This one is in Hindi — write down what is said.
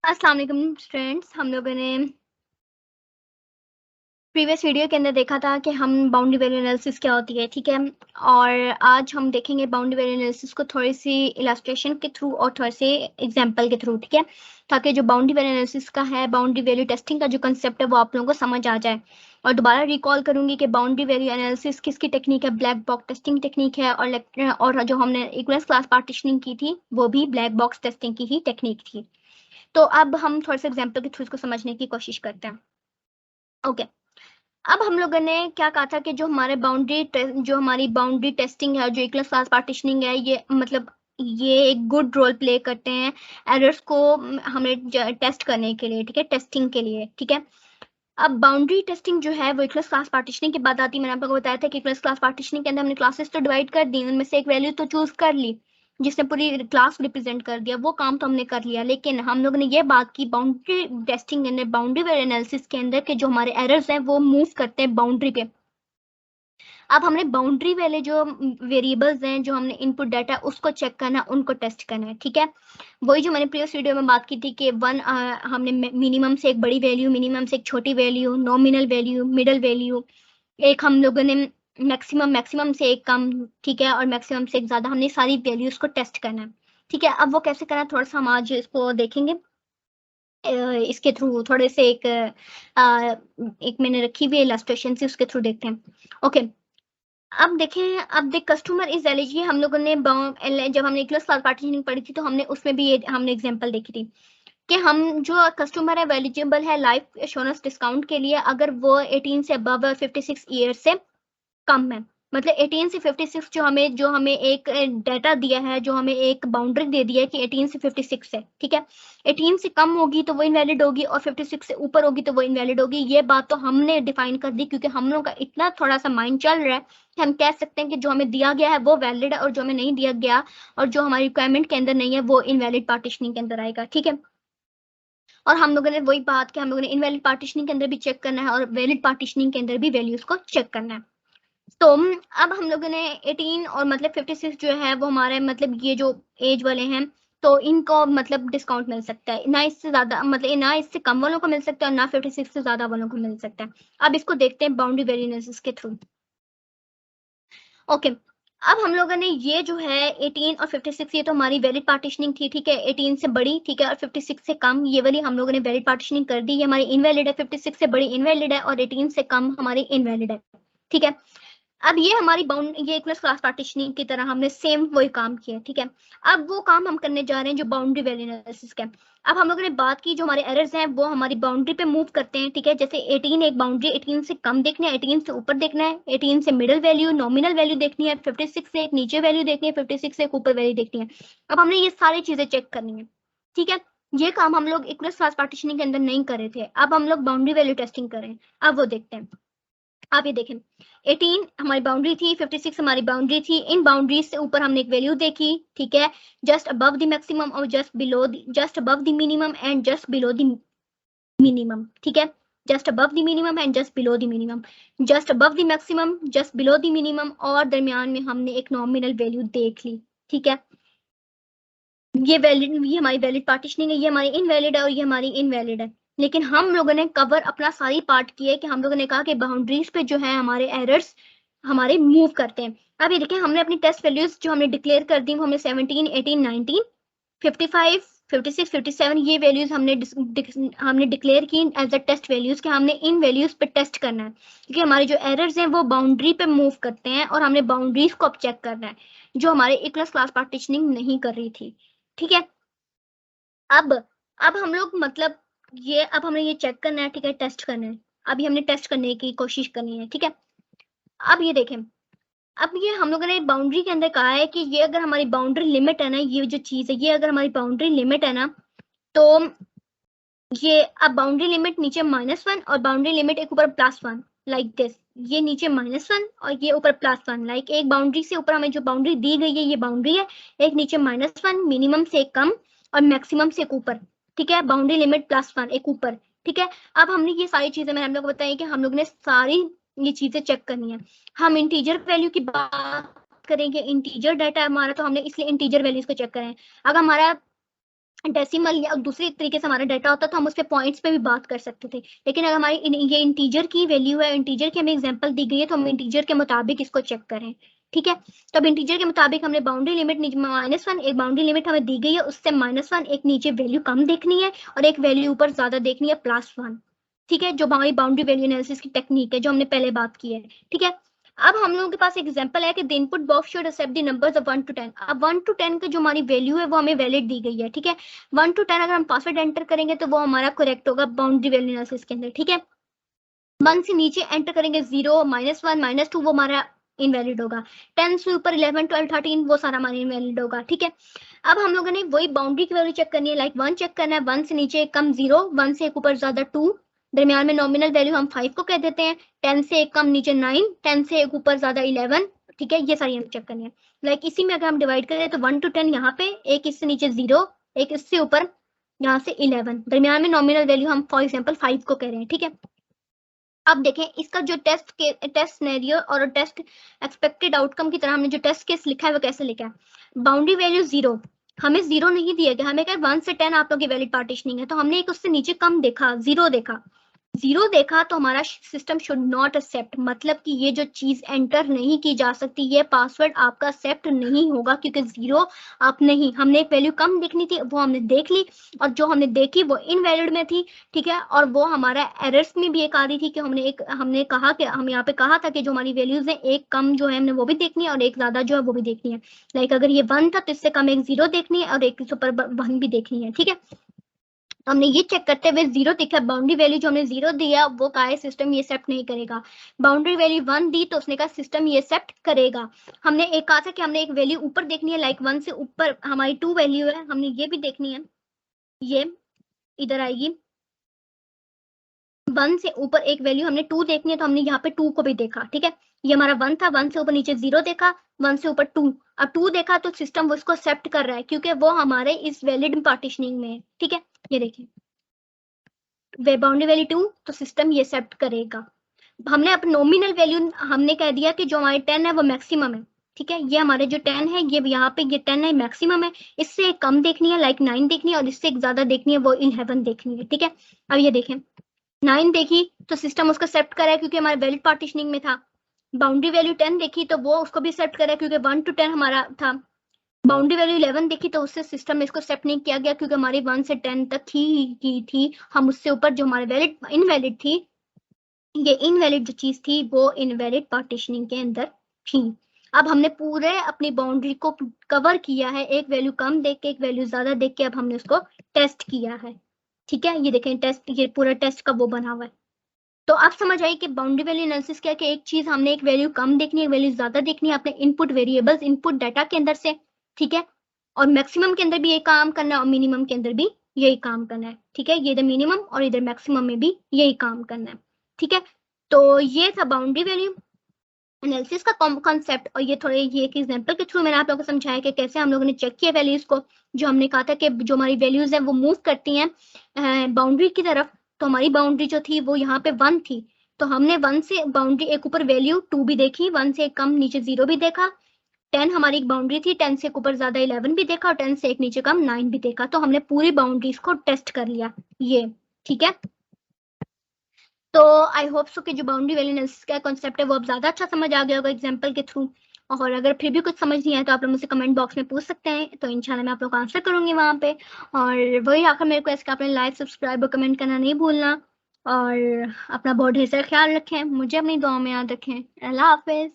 अस्सलाम वालेकुम स्टूडेंट्स। हम लोगों ने प्रीवियस वीडियो के अंदर देखा था कि हम बाउंड्री वैल्यू एनालिसिस क्या होती है, ठीक है। और आज हम देखेंगे बाउंड्री वैल्यू एनालिसिस को थोड़ी सी इलास्ट्रेशन के थ्रू और थोड़े से एग्जांपल के थ्रू, ठीक है, ताकि जो बाउंड्री वैल्यू एनालिसिस का है, बाउंड्री वैल्यू टेस्टिंग का जो कंसेप्ट है वो आप लोगों को समझ आ जाए। और दोबारा रिकॉल करूंगी कि बाउंड्री वैल्यू एनालिसिस किसकी टेक्निक है, ब्लैक बॉक्स टेस्टिंग टेक्निक है। और जो हमने इक्वलेंस क्लास पार्टीशनिंग की थी वो भी ब्लैक बॉक्स टेस्टिंग की ही टेक्निक थी। तो अब हम थोड़े से एग्जाम्पल के थ्रू इसको समझने की कोशिश करते हैं। ओके, अब हम लोगों ने क्या कहा था कि जो हमारी बाउंड्री टेस्टिंग है, जो इक्वलेंस क्लास पार्टीशनिंग है, ये मतलब ये एक गुड रोल प्ले करते हैं एरर्स को हमें टेस्ट करने के लिए, ठीक है, टेस्टिंग के लिए, ठीक है। अब बाउंड्री टेस्टिंग जो है वो इक्वलेंस क्लास पार्टीशनिंग की बात आती है। मैंने आप लोगों को बताया था कि इक्वलेंस क्लास पार्टीशनिंग के अंदर हमने क्लासेस तो डिवाइड कर दी, उनमें से एक वैल्यू तो चूज कर ली जिसने पूरी क्लास को रिप्रेजेंट कर दिया, वो काम तो हमने कर लिया। लेकिन हम लोगों ने ये बात की बाउंड्री टेस्टिंग के अंदर, बाउंड्री एनालिसिस के अंदर, के जो हमारे एरर्स हैं वो मूव करते हैं बाउंड्री पे। अब हमने बाउंड्री वाले जो वेरिएबल्स हैं, जो हमने इनपुट डाटा उसको चेक करना, उनको टेस्ट करना है, ठीक है। वही जो मैंने प्रीवियस वीडियो में बात की थी कि हमने मिनिमम से एक बड़ी वैल्यू, मिनिमम से एक छोटी value, nominal value, middle value, एक हम लोगों ने मैक्सिमम, मैक्सिमम से एक कम, ठीक है, और मैक्सिमम से एक ज्यादा, हमने सारी वैल्यूज को टेस्ट करना है, ठीक है। अब वो कैसे करना है थोड़ा सा हम आज इसको देखेंगे। इसके थ्रू थोड़े से एक मैंने रखी हुई इलस्ट्रेशन से, उसके थ्रू देखते हैं। ओके, अब देखें, अब देख कस्टमर इज एलिजिबल, हम लोगों ने जब हमने क्लास पार्टीशनिंग पढ़ी थी तो हमने उसमें भी ये हमने एग्जांपल देखी थी कि हम जो कस्टमर है एलिजिबल है लाइफ इंश्योरेंस डिस्काउंट के लिए अगर वो 18 से अबव और 56 ईयर से कम है। मतलब 18 से 56 जो हमें एक डाटा दिया है, जो हमें एक बाउंड्री दे दिया है कि 18 से 56 है, ठीक है। 18 से कम होगी तो वो इनवैलिड होगी और 56 से ऊपर होगी तो वो इनवैलिड होगी। ये बात तो हमने डिफाइन कर दी क्योंकि हम लोगों का इतना थोड़ा सा माइंड चल रहा है कि हम कह सकते हैं कि जो हमें दिया गया है वो वैलिड है और जो हमें नहीं दिया गया और जो हमारी रिक्वायरमेंट के अंदर नहीं है वो इनवैलिड पार्टीशनिंग के अंदर आएगा, ठीक है। और हम लोगों ने वही बात कि हम लोगों ने इनवैलिड पार्टीशनिंग के अंदर भी चेक करना है और वैलिड पार्टीशनिंग के अंदर भी वैल्यूज को चेक करना है। तो अब हम लोगों ने 18 और मतलब 56 जो है वो हमारे मतलब ये जो एज वाले हैं, तो इनको मतलब डिस्काउंट मिल सकता है, ना इससे ज्यादा, मतलब ना इससे कम वालों को मिल सकता है और ना 56 से ज्यादा वालों को मिल सकता है। अब इसको देखते हैं बाउंड्री वेरिएंसेस के थ्रू। ओके, अब हम लोगों ने ये जो है 18 और 56, ये तो हमारी वैलिड पार्टीशनिंग थी, ठीक है। 18 से बड़ी, ठीक है, और 56 से कम, ये वाली हम लोगों ने वैलिड पार्टीशनिंग कर दी, ये हमारी इनवैलिड है। 56 से बड़ी इनवैलिड है और 18 से कम हमारी इनवैलिड है, ठीक है। अब ये हमारी बाउंड, ये इक्वल क्लास पार्टीशनिंग की तरह हमने सेम वही काम किया, ठीक है। अब वो काम हम करने जा रहे हैं जो बाउंड्री वैल्यू एनालिसिस का। अब हम लोगों ने बात की जो हमारे एरर्स हैं वो हमारी बाउंड्री पे मूव करते हैं, ठीक है। जैसे 18 एक बाउंड्री, 18 से कम देखना है, 18 से ऊपर देखना है, 18 से मिडिल वैल्यू, नॉमिनल वैल्यू देखनी है, 56 से एक नीचे वैल्यू देखनी है, 56 से एक ऊपर वैल्यू देखनी है। अब हमने ये सारी चीजें चेक करनी है, ठीक है। ये काम हम लोग इक्वल क्लास पार्टीशनिंग के अंदर नहीं कर रहे थे, अब हम लोग बाउंड्री वैल्यू टेस्टिंग कर रहे हैं। अब वो देखते हैं। आप ये देखें, 18 हमारी बाउंड्री थी, 56 हमारी बाउंड्री थी। इन बाउंड्रीज से ऊपर हमने एक वैल्यू देखी, ठीक है, जस्ट अबव द मैक्सिमम और just above the minimum and just below the minimum, ठीक है। Just above the minimum and just below the minimum, just above the maximum, just below the minimum, और दरमियान में हमने एक नॉमिनल वैल्यू देख ली, ठीक है। ये वैलिड, ये हमारी वैलिड पार्टीशनिंग है, ये हमारी इनवैलिड है और ये हमारी इनवैलिड है। लेकिन हम लोगों ने कवर अपना सारी पार्ट किए कि हम लोगों ने कहा कि बाउंड्रीज पे जो है हमारे एरर्स हमारे मूव करते हैं। अब ये देखें, हमने अपनी टेस्ट वैल्यूज जो हमने डिक्लेयर कर दी वो हमने 17, 18, 19, 55, 56, 57 ये वैल्यूज हमने डिक्लेयर की एज अ टेस्ट वैल्यूज कि हमने इन वैल्यूज पे टेस्ट करना है, क्योंकि हमारे जो एरर्स हैं वो बाउंड्री पे मूव करते हैं और हमने बाउंड्रीज को अब चेक करना है जो हमारे इक्वल क्लास पार्टीशनिंग नहीं कर रही थी, ठीक है। अब अब हम लोग मतलब ये अब हमें ये चेक करना है, ठीक है, टेस्ट करना है। अभी हमने टेस्ट करने की कोशिश करनी है, ठीक है। अब ये देखें, अब ये हम लोगों ने बाउंड्री के अंदर कहा है कि ये अगर हमारी बाउंड्री लिमिट है ना, ये जो चीज है, ये अगर हमारी बाउंड्री लिमिट है ना, तो ये अब बाउंड्री लिमिट नीचे -1 और बाउंड्री लिमिट एक ऊपर +1, लाइक दिस। ये नीचे -1 और ये ऊपर +1, लाइक एक बाउंड्री से ऊपर हमें जो बाउंड्री दी गई है ये बाउंड्री है, एक नीचे -1, मिनिमम से एक कम और मैक्सिमम से एक ऊपर, ठीक है। बाउंड्री लिमिट +1 एक ऊपर, ठीक है। अब हमने ये सारी चीजें मैंने हम लोग को बताई कि हम लोग ने सारी ये चीजें चेक करनी है। हम इंटीजर वैल्यू की बात करेंगे, इंटीजर डाटा हमारा, तो हमने इसलिए इंटीजर वैल्यूज को चेक करें। अगर हमारा डेसिमल या दूसरे तरीके से हमारा डाटा होता तो हम उस पे पॉइंट्स पे भी बात कर सकते थे, लेकिन अगर हमारी ये इंटीजर की वैल्यू है, इंटीजर की हमें एग्जांपल दी गई है, तो हम इंटीजर के मुताबिक इसको चेक करें। ठीक है, तो अब इंटीजर के मुताबिक हमने बाउंड्री लिमिट -1, एक बाउंड्री लिमिट हमें दी गई है, उससे -1 एक नीचे वैल्यू कम देखनी है और एक वैल्यू ऊपर ज्यादा देखनी है +1। ठीक है, जो हमारी बाउंड्री वैल्यू एनालिसिस की टेक्निक है जो हमने पहले बात की है। ठीक है, अब हम लोगों के पास एग्जांपल है कि the input box should accept the numbers of 1 to 10। अब 1 to 10 की जो हमारी वैल्यू है वो हमें वैलिड दी गई है। ठीक है, 1 to 10 अगर हम पासवर्ड एंटर करेंगे तो वो हमारा करेक्ट होगा बाउंड्री वैल्यू एनालिसिस के अंदर। ठीक है, 1 से नीचे एंटर करेंगे 0, -1, -2 वो हमारा इनवैलिड होगा। 10 से ऊपर 11, 12, 13 वो सारा हमारा इनवैलिड होगा। ठीक है, अब हम लोगों ने वही बाउंड्री की वैल्यू चेक करनी है, लाइक 1 चेक करना है, 1 से नीचे एक कम 0, 1 से एक ऊपर ज्यादा 2, दरमियान में नॉमिनल वैल्यू हम 5 को कह देते हैं, 10 से एक कम नीचे 9, 10 से एक ऊपर ज्यादा 11। ठीक है, ये सारी हमें चेक करनी है। लाइक इसी में अगर हम डिवाइड करें तो 1 to 10 यहाँ पे, एक इससे नीचे 0, एक इससे ऊपर यहाँ से 11, दरमियान में नॉमिनल वैल्यू हम फॉर एग्जाम्पल 5 को कह रहे हैं। ठीक है, अब देखें इसका जो टेस्ट सिनेरियो और टेस्ट एक्सपेक्टेड आउटकम की तरह हमने जो टेस्ट केस लिखा है वो कैसे लिखा है। बाउंड्री वैल्यू 0, हमें 0 नहीं दिया गया, हमें क्या 1 से 10 आप लोग की वैलिड पार्टीशनिंग है, तो हमने एक उससे नीचे कम देखा, 0 देखा। 0 देखा तो हमारा सिस्टम शुड नॉट एक्सेप्ट, मतलब कि ये जो चीज एंटर नहीं की जा सकती, ये पासवर्ड आपका एक्सेप्ट नहीं होगा, क्योंकि 0 आप नहीं, हमने एक वैल्यू कम देखनी थी वो हमने देख ली, और जो हमने देखी वो इनवैलिड में थी। ठीक है, और वो हमारा एरर्स में भी एक आ रही थी कि हमने कहा कि हम यहाँ पे कहा था कि जो हमारी वैल्यूज है एक कम जो है हमने वो भी देखनी है और एक ज्यादा जो है वो भी देखनी है। लाइक अगर ये 1 था तो इससे कम एक 0 देखनी है और एक सुपर 1 भी देखनी है। ठीक है, तो हमने ये चेक करते हुए 0 दिखा, बाउंड्री वैल्यू जो हमने 0 दिया वो कहा है सिस्टम ये एक्सेप्ट नहीं करेगा। बाउंड्री वैल्यू 1 दी तो उसने कहा सिस्टम ये एक्सेप्ट करेगा। हमने एक कहा था कि हमने एक वैल्यू ऊपर देखनी है, लाइक 1 से ऊपर हमारी 2 वैल्यू है, हमने ये भी देखनी है, ये इधर आएगी। 1 से ऊपर एक वैल्यू हमने 2 देखनी है, तो हमने यहाँ पे 2 को भी देखा। ठीक है, ये हमारा 1 था, 1 से ऊपर नीचे 0 देखा, 1 से ऊपर 2, अब 2 देखा तो सिस्टम वो इसको एक्सेप्ट कर रहा है क्योंकि वो हमारे इस वैलिड पार्टीशनिंग में है। ठीक है, ये देखिए वे बाउंड्री वैल्यू 2 तो सिस्टम ये एक्सेप्ट करेगा। हमने अपने नॉमिनल वैल्यू हमने कह दिया कि जो हमारे 10 है वो मैक्सिमम है। ठीक है, ये हमारे जो 10 है ये यहाँ पे ये 10 है मैक्सिमम है, इससे एक कम देखनी है लाइक 9 देखनी है, और इससे एक ज्यादा देखनी है वो 11 देखनी है। ठीक है, अब ये देखें 9 देखी तो सिस्टम उसको एक्सेप्ट करा है क्योंकि हमारे वैलिड पार्टीशनिंग में था। बाउंड्री वैल्यू 10 देखी तो वो उसको भी एक्सेप्ट करा क्योंकि 1 to 10 हमारा था। बाउंड्री वैल्यू 11 देखी तो उससे सिस्टम में इसको एक्सेप्ट नहीं किया गया क्योंकि हमारी 1 से 10 तक ही की थी, हम उससे ऊपर जो हमारे वैलिड इनवैलिड थी, ये इनवैलिड जो चीज थी वो इनवैलिड पार्टीशनिंग के अंदर थी। अब हमने पूरे अपनी बाउंड्री को कवर किया है, एक वैल्यू कम देख के एक वैल्यू ज्यादा देख के अब हमने उसको टेस्ट किया है। ठीक है, ये देखें टेस्ट, ये पूरा टेस्ट का वो बना हुआ है। तो आप समझ आई कि बाउंड्री वैल्यू एनालिसिस क्या है कि एक चीज हमने एक वैल्यू कम देखनी है, वैल्यू ज्यादा देखनी है अपने इनपुट वेरिएबल्स इनपुट डाटा के अंदर से। ठीक है, और मैक्सिमम के अंदर भी यही काम करना है और मिनिमम के अंदर भी यही काम करना है। ठीक है, ये इधर मिनिमम और इधर मैक्सिमम में भी यही काम करना है। ठीक है, तो ये था बाउंड्री वैल्यू एनालिसिस का कॉन्सेप्ट, और ये थोड़े ये एक एग्जांपल के थ्रू मैंने आप लोगों को समझाया कि कैसे हम लोगों ने चेक किया वैल्यूज को। जो हमने कहा था कि जो हमारी वैल्यूज है वो मूव करती हैं बाउंड्री की तरफ, तो हमारी बाउंड्री जो थी वो यहाँ पे 1 थी, तो हमने 1 से बाउंड्री एक ऊपर वैल्यू 2 भी देखी, 1 से एक कम नीचे 0 भी देखा, 10 हमारी एक बाउंड्री थी, 10 से एक ऊपर ज्यादा 11 भी देखा और 10 से एक नीचे कम 9 भी देखा, तो हमने पूरी बाउंड्रीज को टेस्ट कर लिया ये। ठीक है, तो आई होप सो कि जो बाउंड्री वैल्यू एनालिसिस का कॉन्सेप्ट है वो अब ज्यादा अच्छा समझ आ गया होगा एग्जांपल के थ्रू, और अगर फिर भी कुछ समझ नहीं आया तो आप लोग मुझसे कमेंट बॉक्स में पूछ सकते हैं, तो इंशाल्लाह मैं आप लोग को आंसर करूंगी वहां पे। और वही आखिर मेरे को इसका अपने लाइक सब्सक्राइब और कमेंट करना नहीं भूलना, और अपना बहुत ढेर सारा ख्याल रखें, मुझे अपनी दुआ में याद रखें। अल्लाह हाफिज।